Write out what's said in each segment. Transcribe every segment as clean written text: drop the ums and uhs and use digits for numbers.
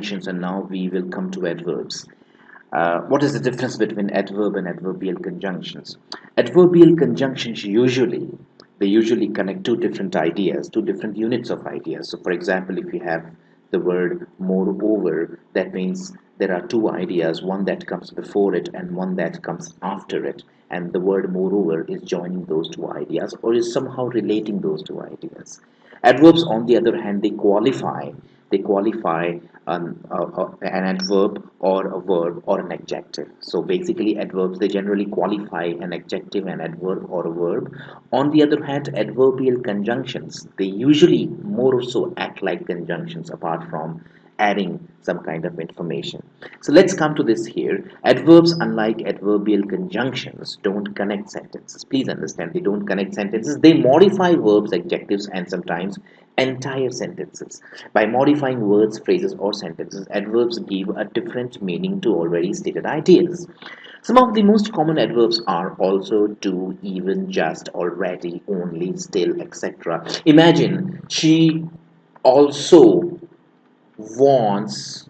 conjunctions, and now we will come to adverbs. What is the difference between adverb and adverbial conjunctions? Adverbial conjunctions usually connect two different ideas, two different units of ideas. So, for example, if you have the word moreover, that means there are two ideas, one that comes before it and one that comes after it. And the word moreover is joining those two ideas or is somehow relating those two ideas. Adverbs, on the other hand, they qualify an adverb or a verb or an adjective. So basically, adverbs, they generally qualify an adjective, an adverb, or a verb. On the other hand, adverbial conjunctions, they usually more so act like conjunctions apart from adding some kind of information. So let's come to this here. Adverbs, unlike adverbial conjunctions, don't connect sentences. Please understand, they don't connect sentences. They modify verbs, adjectives, and sometimes entire sentences. By modifying words, phrases, or sentences, adverbs give a different meaning to already stated ideas. Some of the most common adverbs are also, to, even, just, already, only, still, etc. Imagine she also wants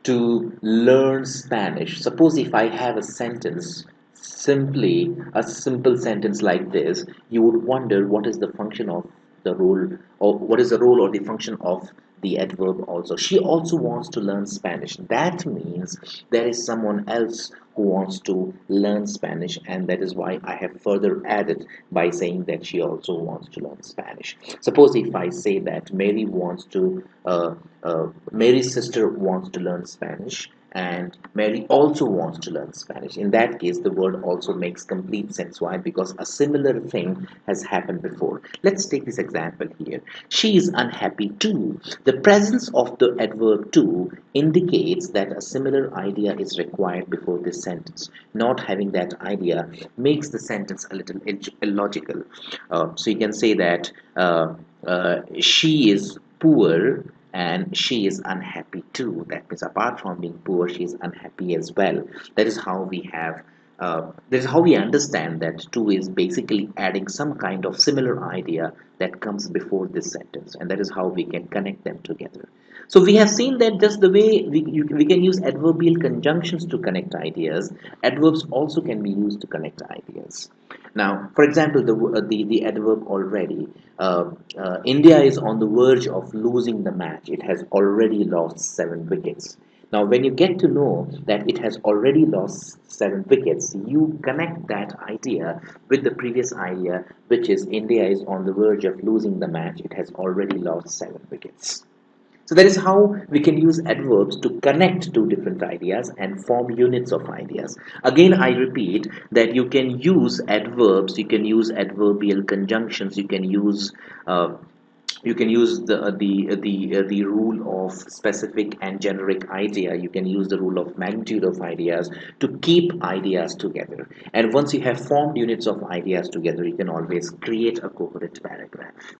to learn Spanish. Suppose if I have a sentence, simply a simple sentence like this, you would wonder what is the function of the role, or what is the role or the function of the adverb also. She also wants to learn Spanish. That means there is someone else who wants to learn Spanish, and that is why I have further added by saying that she also wants to learn Spanish. Suppose if I say that Mary's sister wants to learn Spanish, and Mary also wants to learn Spanish. In that case, the word also makes complete sense. Why? Because a similar thing has happened before. Let's take this example here. She is unhappy too. The presence of the adverb too indicates that a similar idea is required before this sentence. Not having that idea makes the sentence a little illogical. So you can say that she is poor and she is unhappy too. That means apart from being poor, she is unhappy as well. That is how we have. That is how we understand that two is basically adding some kind of similar idea that comes before this sentence, and that is how we can connect them together. So we have seen that just the way we can use adverbial conjunctions to connect ideas, adverbs also can be used to connect ideas. Now, for example, the adverb already. India is on the verge of losing the match. It has already lost 7 wickets. Now, when you get to know that it has already lost 7 wickets, you connect that idea with the previous idea, which is India is on the verge of losing the match. It has already lost 7 wickets. So that is how we can use adverbs to connect two different ideas and form units of ideas. Again, I repeat that you can use adverbs, you can use adverbial conjunctions, you can use the rule of specific and generic idea. You can use the rule of magnitude of ideas to keep ideas together. And once you have formed units of ideas together, you can always create a coherent paragraph.